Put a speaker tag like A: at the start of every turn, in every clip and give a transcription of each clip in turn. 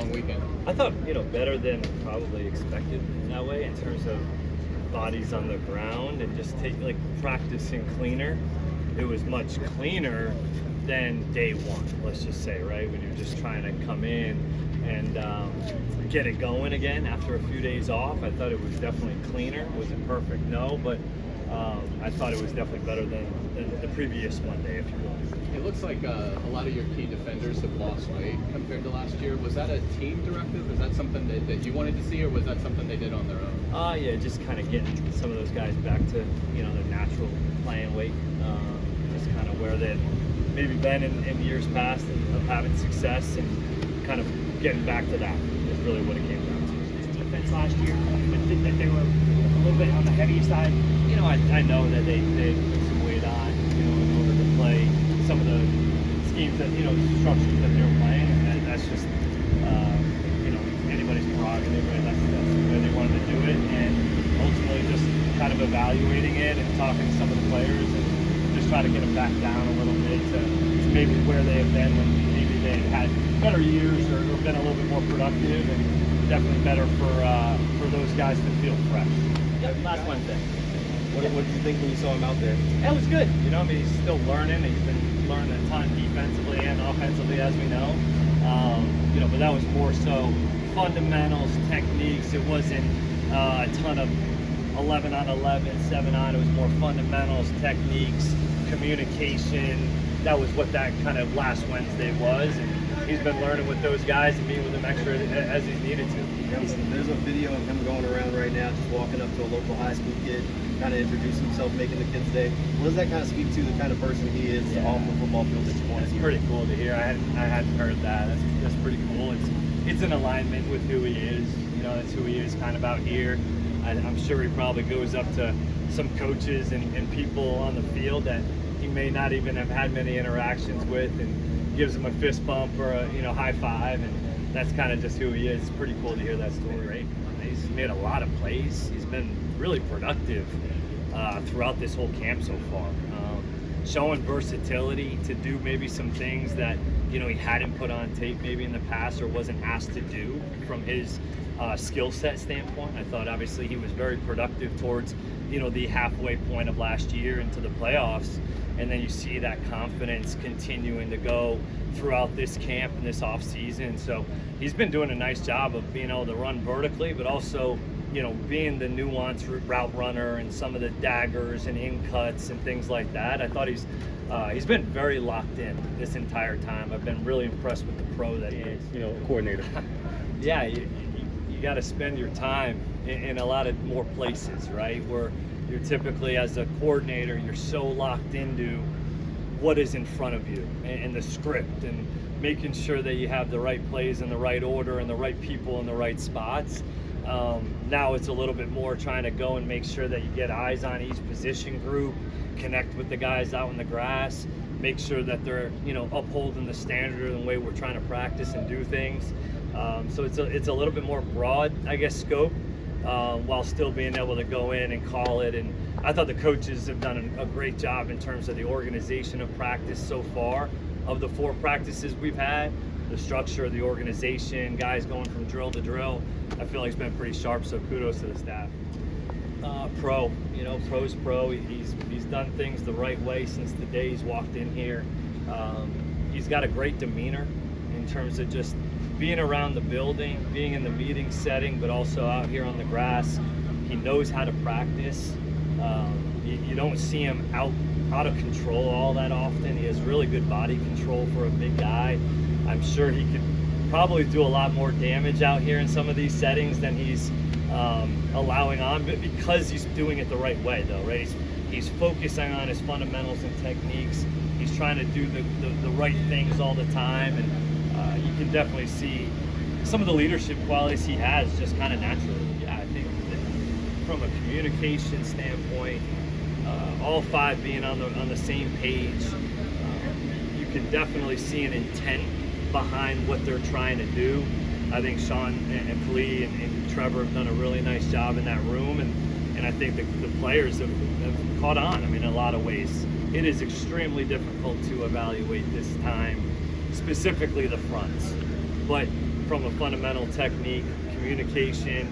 A: long weekend?
B: I thought, better than probably expected in that way in terms of bodies on the ground and just practicing cleaner. It was much cleaner than day one, let's just say, right? When you're just trying to come in and get it going again after a few days off. I thought it was definitely cleaner. Was it perfect? No, but I thought it was definitely better than the previous Monday, if you will.
A: It looks like a lot of your key defenders have lost weight compared to last year. Was that a team directive? Was that something that you wanted to see, or was that something they did on their own?
B: Yeah, just kind of getting some of those guys back to their natural playing weight, just kind of where they've maybe been in years past and of having success, and kind of getting back to that is really what it came down to.
C: Defense last year, that they were a little bit on the heavy side.
B: I know that they put some weight on, in order to play some of the schemes that, structures that they're playing, and that's just, anybody's prerogative, right? That's the way they wanted to do it, and ultimately just kind of evaluating it and talking to some of the players and just trying to get them back down a little bit to maybe where they have been when maybe they had better years or been a little bit more productive, and definitely better for those guys to feel fresh.
D: Yeah, last Wednesday. What did you think when you saw him out there?
B: It was good. He's still learning. He's been learning a ton defensively and offensively, as we know. But that was more so fundamentals, techniques. It wasn't a ton of 11 on 11, 7 on. It was more fundamentals, techniques, communication. That was what that kind of last Wednesday was. And he's been learning with those guys and being with them extra as he's needed to.
D: There's a video of him going around right now, just walking up to a local high school kid, kind of introducing himself, making the kids' day. What does that kind of speak to the kind of person he is off the football field that you want to hear?
B: It's pretty cool to hear. I hadn't heard that. That's pretty cool. It's in alignment with who he is. That's who he is kind of out here. I'm sure he probably goes up to some coaches and people on the field that he may not even have had many interactions with, and gives them a fist bump or a high five, and that's kind of just who he is. It's pretty cool to hear that story, right? He's made a lot of plays. He's been really productive throughout this whole camp so far, showing versatility to do maybe some things that he hadn't put on tape maybe in the past or wasn't asked to do from his skill set standpoint. I thought obviously he was very productive towards the halfway point of last year into the playoffs, and then you see that confidence continuing to go throughout this camp and this off season. So he's been doing a nice job of being able to run vertically, but also being the nuanced route runner and some of the daggers and in cuts and things like that. I thought he's been very locked in this entire time. I've been really impressed with the pro that he is.
D: Coordinator.
B: Yeah, you got to spend your time in a lot of more places, right? Where you're typically, as a coordinator, you're so locked into what is in front of you and the script, and making sure that you have the right plays in the right order and the right people in the right spots. Now it's a little bit more trying to go and make sure that you get eyes on each position group, connect with the guys out in the grass, make sure that they're upholding the standard and the way we're trying to practice and do things. So it's a little bit more broad, I guess, scope, while still being able to go in and call it. And I thought the coaches have done a great job in terms of the organization of practice so far. Of the 4 practices we've had, the structure of the organization, guys going from drill to drill, I feel like it's been pretty sharp, so kudos to the staff. Pro, pro's pro. He's done things the right way since the day he's walked in here. He's got a great demeanor in terms of just being around the building, being in the meeting setting, but also out here on the grass. He knows how to practice. You don't see him out of control all that often. He has really good body control for a big guy. I'm sure he could probably do a lot more damage out here in some of these settings than he's allowing on, but because he's doing it the right way, though, right? He's focusing on his fundamentals and techniques. He's trying to do the right things all the time, and you can definitely see some of the leadership qualities he has just kind of naturally. Yeah, I think that from a communication standpoint, all 5 being on the same page, you can definitely see an intent behind what they're trying to do. I think Sean and Klee and Trevor have done a really nice job in that room, and I think the players have caught on. I mean, in a lot of ways. It is extremely difficult to evaluate this time, specifically the fronts. But from a fundamental technique, communication,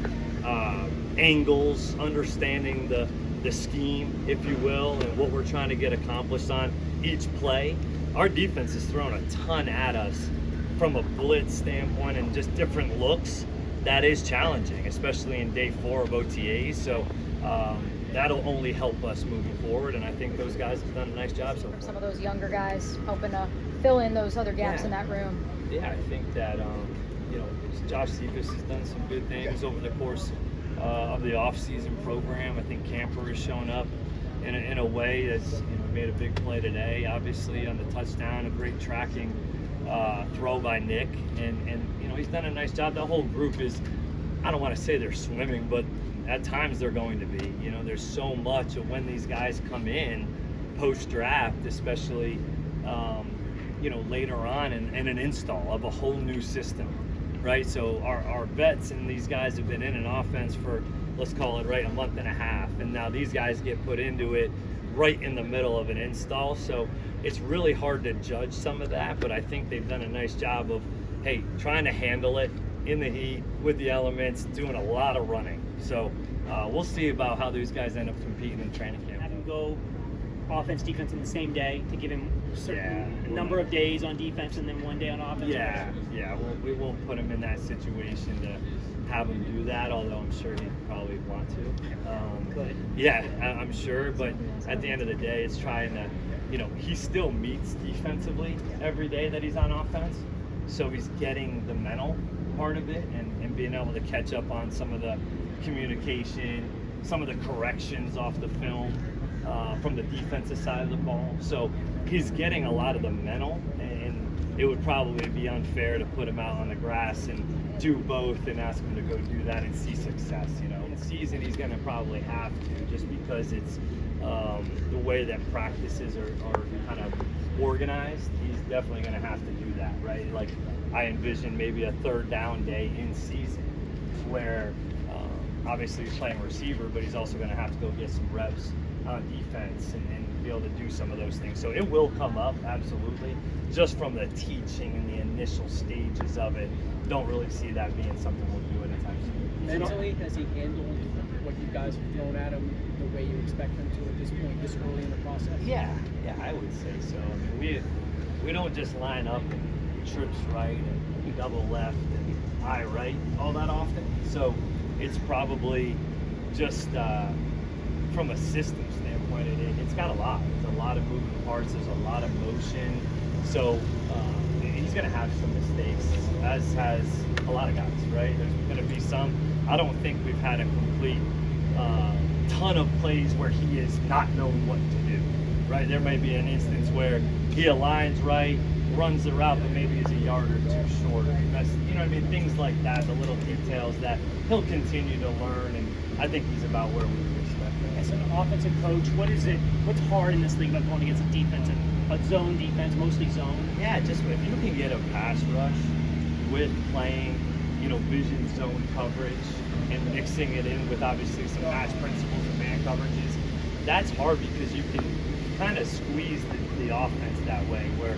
B: angles, understanding the scheme, if you will, and what we're trying to get accomplished on each play. Our defense has thrown a ton at us from a blitz standpoint and just different looks. That is challenging, especially in day 4 of OTAs. So that'll only help us moving forward, and I think those guys have done a nice job so far.
E: Some of those younger guys helping to fill in those other gaps in that room.
B: Yeah, I think that Josh Cephas has done some good things over the course of the off-season program. I think Camper has shown up in a way that's made a big play today. Obviously on the touchdown, a great tracking throw by Nick, and he's done a nice job. The whole group is, I don't want to say they're swimming, but at times they're going to be. There's so much of when these guys come in post-draft, especially later on in an install of a whole new system, right? So our vets and these guys have been in an offense for, let's call it a month and a half, and now these guys get put into it right in the middle of an install. So it's really hard to judge some of that, but I think they've done a nice job of, hey, trying to handle it in the heat with the elements, doing a lot of running. So we'll see about how these guys end up competing in training camp.
C: Have him go offense, defense in the same day to give him a certain number of days on defense and then one day on offense.
B: Yeah. We won't put him in that situation to have him do that, although I'm sure he'd probably want to.
C: Good.
B: Yeah, I'm sure, but at the end of the day, it's trying to, he still meets defensively every day that he's on offense, so he's getting the mental part of it and being able to catch up on some of the communication, some of the corrections off the film from the defensive side of the ball. So he's getting a lot of the mental, and it would probably be unfair to put him out on the grass and do both and ask him to go do that and see success. In season, he's going to probably have to, just because it's the way that practices are kind of organized. He's definitely going to have to do that, right? Like, I envision maybe a third down day in season where obviously he's playing receiver, but he's also going to have to go get some reps on defense and be able to do some of those things. So it will come up, absolutely. Just from the teaching and the initial stages of it, don't really see that being something we'll do anytime soon.
F: Mentally, has he handled what you guys have thrown at him the way you expect him to at this point, this early in the process?
B: Yeah, I would say so. I mean, we don't just line up and trips right and double left and eye right all that often. So it's probably just from a system standpoint, it's got a lot. There's a lot of moving parts. There's a lot of motion. So he's going to have some mistakes, as has a lot of guys, right? There's going to be some. I don't think we've had a complete ton of plays where he has not known what to do, right? There may be an instance where he aligns right, runs the route, but maybe is a yard or two short. Things like that, the little details that he'll continue to learn, and I think he's about where we would expect him.
C: As an offensive coach, what's hard in this league about going against a defensive, a zone defense, mostly zone?
B: Yeah, just if you can get a pass rush with playing, vision zone coverage and mixing it in with obviously some match principles and man coverages, that's hard because you can kind of squeeze the offense that way, where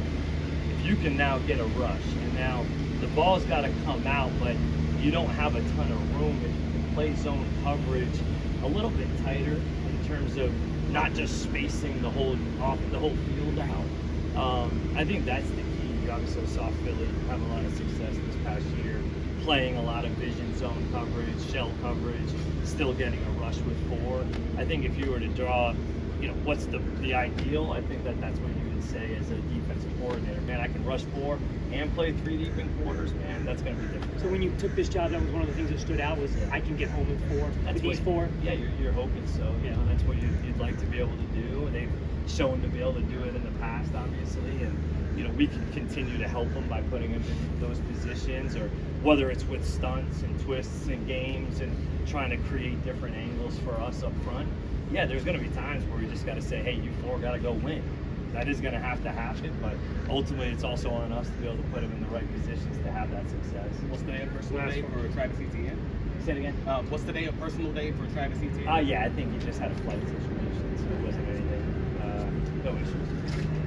B: if you can now get a rush and now the ball's got to come out, but you don't have a ton of room if you can play zone coverage a little bit tighter in terms of not just spacing the whole field out. I think that's the key. You obviously saw Philly have a lot of success this past year, playing a lot of vision zone coverage, shell coverage, still getting a rush with 4. I think if you were to draw, what's the ideal, I think that's what you would say as a defensive coordinator. Man, I can rush 4 and play 3 deep in quarters, man, that's going to be different.
C: So when you took this job, that was one of the things that stood out was I can get home with 4.
B: That's
C: with these 4.
B: Yeah, you're hoping so. That's what you'd like to be able to do, and they've shown to be able to do it in the past, obviously, and we can continue to help them by putting them in those positions, or whether it's with stunts and twists and games and trying to create different angles for us up front. Yeah, there's going to be times where we just got to say, hey, you 4 got to go win. That is going to happen, but ultimately it's also on us to be able to put them in the right positions to have that success.
A: What's the day of personal day for Travis Etienne?
C: Say it again.
A: What's the day of personal day for Travis Etienne?
B: Yeah, I think he just had a flight situation, so it wasn't anything. No issues.